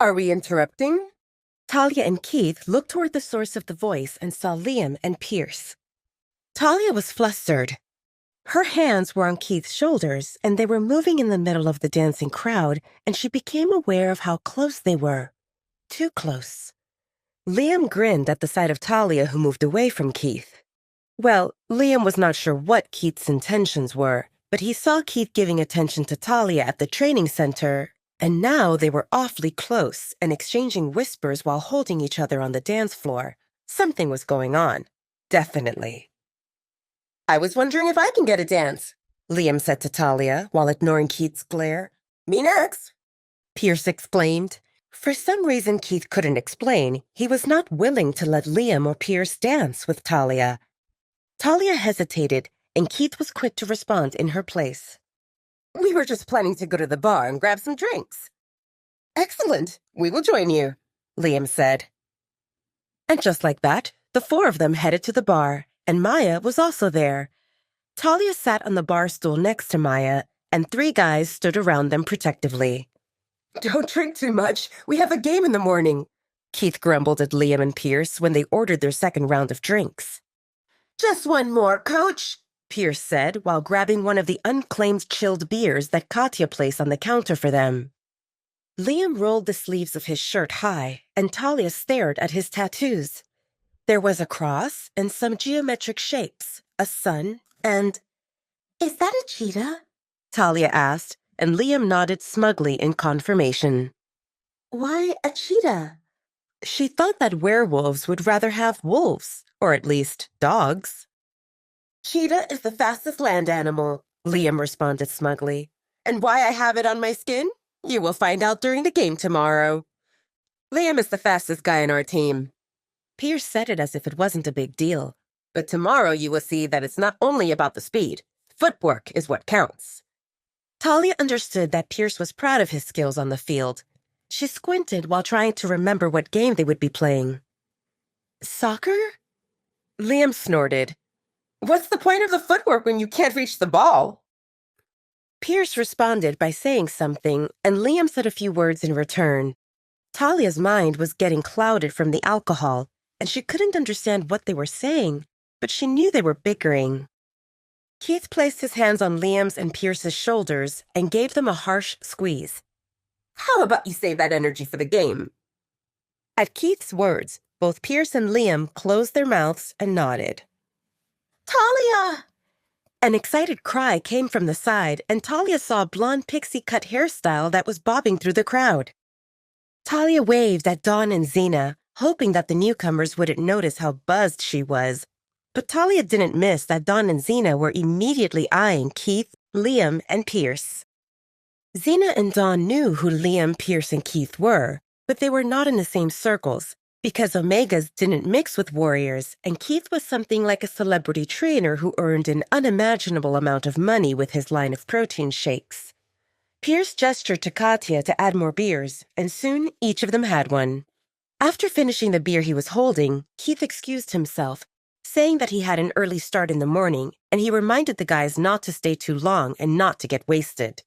Are we interrupting? Talia and Keith looked toward the source of the voice and saw Liam and Pierce. Talia was flustered. Her hands were on Keith's shoulders, and they were moving in the middle of the dancing crowd, and she became aware of how close they were. Too close. Liam grinned at the sight of Talia, who moved away from Keith. Well, Liam was not sure what Keith's intentions were, but he saw Keith giving attention to Talia at the training center, and now they were awfully close and exchanging whispers while holding each other on the dance floor. Something was going on. Definitely. I was wondering if I can get a dance, Liam said to Talia while ignoring Keith's glare. Me next, Pierce exclaimed. For some reason Keith couldn't explain, he was not willing to let Liam or Pierce dance with Talia. Talia hesitated, and Keith was quick to respond in her place. We were just planning to go to the bar and grab some drinks. Excellent. We will join you, Liam said. And just like that, the four of them headed to the bar, and Maya was also there. Talia sat on the bar stool next to Maya, and three guys stood around them protectively. Don't drink too much. We have a game in the morning, Keith grumbled at Liam and Pierce when they ordered their second round of drinks. Just one more, Coach, Pierce said while grabbing one of the unclaimed chilled beers that Katya placed on the counter for them. Liam rolled the sleeves of his shirt high, and Talia stared at his tattoos. There was a cross and some geometric shapes, a sun, and... Is that a cheetah? Talia asked, and Liam nodded smugly in confirmation. Why a cheetah? She thought that werewolves would rather have wolves, or at least dogs. Cheetah is the fastest land animal, Liam responded smugly. And why I have it on my skin? You will find out during the game tomorrow. Liam is the fastest guy on our team. Pierce said it as if it wasn't a big deal. But tomorrow you will see that it's not only about the speed. Footwork is what counts. Talia understood that Pierce was proud of his skills on the field. She squinted while trying to remember what game they would be playing. Soccer? Liam snorted. What's the point of the footwork when you can't reach the ball? Pierce responded by saying something, and Liam said a few words in return. Talia's mind was getting clouded from the alcohol, and she couldn't understand what they were saying, but she knew they were bickering. Keith placed his hands on Liam's and Pierce's shoulders and gave them a harsh squeeze. How about you save that energy for the game? At Keith's words, both Pierce and Liam closed their mouths and nodded. Talia! An excited cry came from the side, and Talia saw a blonde pixie-cut hairstyle that was bobbing through the crowd. Talia waved at Dawn and Xena, hoping that the newcomers wouldn't notice how buzzed she was. But Talia didn't miss that Dawn and Xena were immediately eyeing Keith, Liam, and Pierce. Xena and Dawn knew who Liam, Pierce, and Keith were, but they were not in the same circles, because Omegas didn't mix with warriors, and Keith was something like a celebrity trainer who earned an unimaginable amount of money with his line of protein shakes. Pierce gestured to Katya to add more beers, and soon each of them had one. After finishing the beer he was holding, Keith excused himself, saying that he had an early start in the morning, and he reminded the guys not to stay too long and not to get wasted.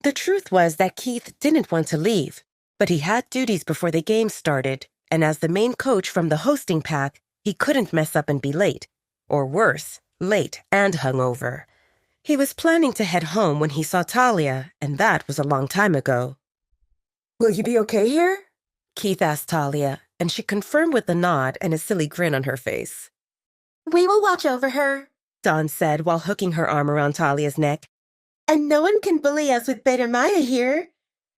The truth was that Keith didn't want to leave, but he had duties before the game started, and as the main coach from the hosting pack, he couldn't mess up and be late, or worse, late and hungover. He was planning to head home when he saw Talia, and that was a long time ago. Will you be okay here? Keith asked Talia, and she confirmed with a nod and a silly grin on her face. We will watch over her, Dawn said while hooking her arm around Talia's neck. And no one can bully us with Beta Maya here.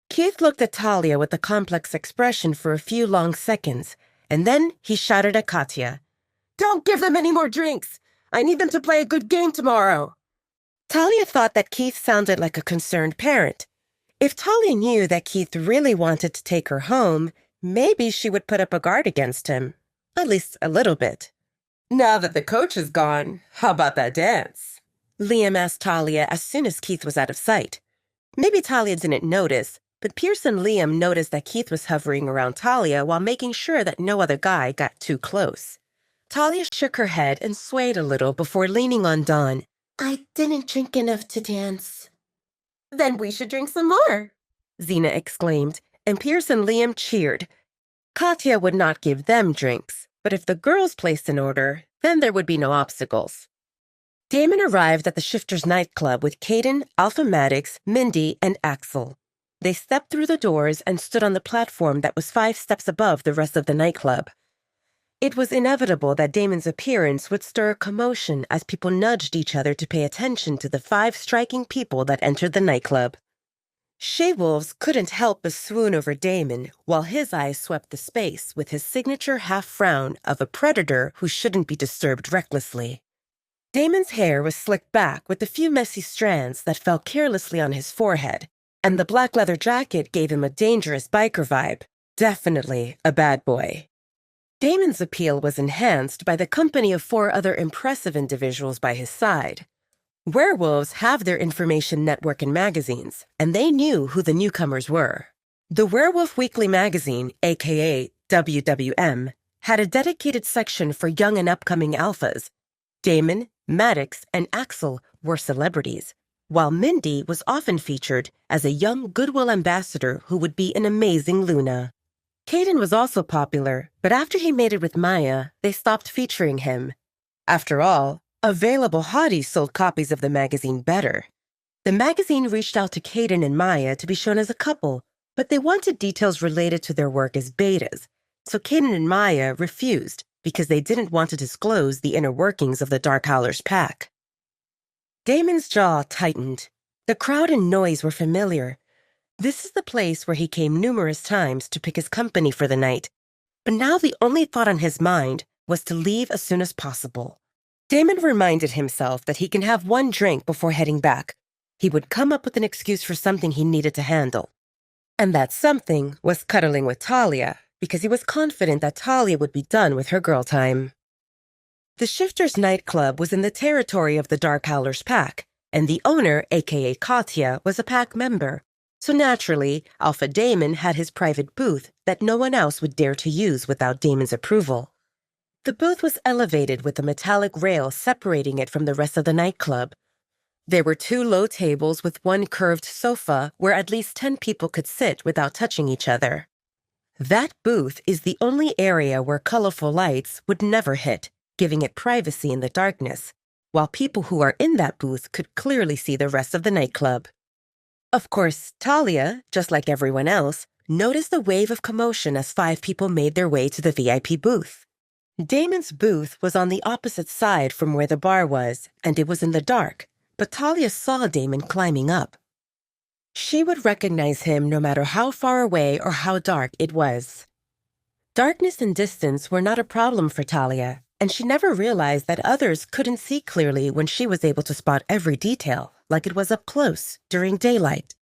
Keith looked at Talia with a complex expression for a few long seconds, and then he shouted at Katya. Don't give them any more drinks! I need them to play a good game tomorrow! Talia thought that Keith sounded like a concerned parent. If Talia knew that Keith really wanted to take her home, maybe she would put up a guard against him. At least a little bit. Now that the coach is gone, how about that dance? Liam asked Talia as soon as Keith was out of sight. Maybe Talia didn't notice, but Pierce and Liam noticed that Keith was hovering around Talia while making sure that no other guy got too close. Talia shook her head and swayed a little before leaning on Dawn. I didn't drink enough to dance. Then we should drink some more, Xena exclaimed, and Pierce and Liam cheered. Katya would not give them drinks, but if the girls placed an order, then there would be no obstacles. Damon arrived at the Shifters nightclub with Caden, Alpha Maddox, Mindy, and Axel. They stepped through the doors and stood on the platform that was 5 steps above the rest of the nightclub. It was inevitable that Damon's appearance would stir a commotion as people nudged each other to pay attention to the 5 striking people that entered the nightclub. She-Wolves couldn't help but swoon over Damon while his eyes swept the space with his signature half-frown of a predator who shouldn't be disturbed recklessly. Damon's hair was slicked back with a few messy strands that fell carelessly on his forehead, and the black leather jacket gave him a dangerous biker vibe. Definitely a bad boy. Damon's appeal was enhanced by the company of 4 other impressive individuals by his side. Werewolves have their information network and magazines, and they knew who the newcomers were. The Werewolf Weekly magazine, aka WWM, had a dedicated section for young and upcoming alphas. Damon, Maddox, and Axel were celebrities, while Mindy was often featured as a young goodwill ambassador who would be an amazing Luna. Caden was also popular, but after he made it with Maya, they stopped featuring him. After all, available hotties sold copies of the magazine better. The magazine reached out to Caden and Maya to be shown as a couple, but they wanted details related to their work as betas, so Caden and Maya refused because they didn't want to disclose the inner workings of the Dark Howlers pack. Damon's jaw tightened. The crowd and noise were familiar. This is the place where he came numerous times to pick his company for the night, but now the only thought on his mind was to leave as soon as possible. Damon reminded himself that he can have 1 drink before heading back. He would come up with an excuse for something he needed to handle. And that something was cuddling with Talia, because he was confident that Talia would be done with her girl time. The Shifters nightclub was in the territory of the Dark Howlers pack, and the owner, aka Katya, was a pack member. So naturally, Alpha Damon had his private booth that no one else would dare to use without Damon's approval. The booth was elevated with a metallic rail separating it from the rest of the nightclub. There were 2 low tables with 1 curved sofa where at least 10 people could sit without touching each other. That booth is the only area where colorful lights would never hit, giving it privacy in the darkness, while people who are in that booth could clearly see the rest of the nightclub. Of course, Talia, just like everyone else, noticed the wave of commotion as 5 people made their way to the VIP booth. Damon's booth was on the opposite side from where the bar was, and it was in the dark, but Talia saw Damon climbing up. She would recognize him no matter how far away or how dark it was. Darkness and distance were not a problem for Talia, and she never realized that others couldn't see clearly when she was able to spot every detail, like it was up close during daylight.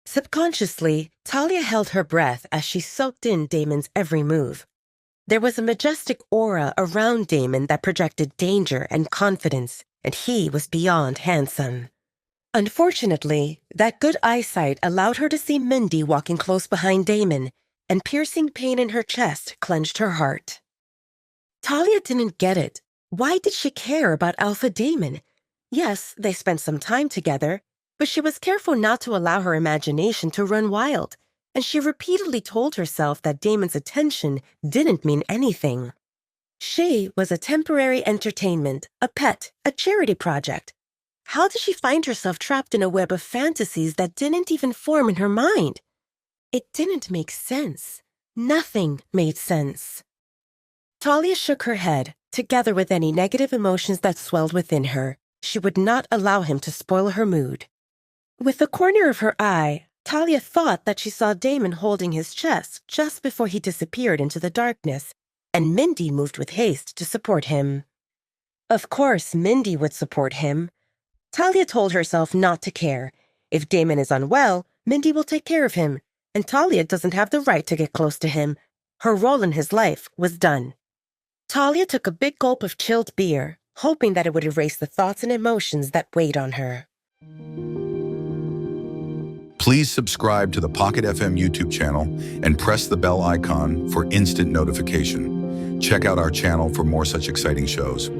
Subconsciously, Talia held her breath as she soaked in Damon's every move. There was a majestic aura around Damon that projected danger and confidence, and he was beyond handsome. Unfortunately, that good eyesight allowed her to see Mindy walking close behind Damon, and piercing pain in her chest clenched her heart. Talia didn't get it. Why did she care about Alpha Damon? Yes, they spent some time together, but she was careful not to allow her imagination to run wild, and she repeatedly told herself that Damon's attention didn't mean anything. She was a temporary entertainment, a pet, a charity project. How did she find herself trapped in a web of fantasies that didn't even form in her mind? It didn't make sense. Nothing made sense. Talia shook her head, together with any negative emotions that swelled within her. She would not allow him to spoil her mood. With the corner of her eye, Talia thought that she saw Damon holding his chest just before he disappeared into the darkness, and Mindy moved with haste to support him. Of course, Mindy would support him. Talia told herself not to care. If Damon is unwell, Mindy will take care of him, and Talia doesn't have the right to get close to him. Her role in his life was done. Talia took a big gulp of chilled beer, hoping that it would erase the thoughts and emotions that weighed on her. Please subscribe to the Pocket FM YouTube channel and press the bell icon for instant notification. Check out our channel for more such exciting shows.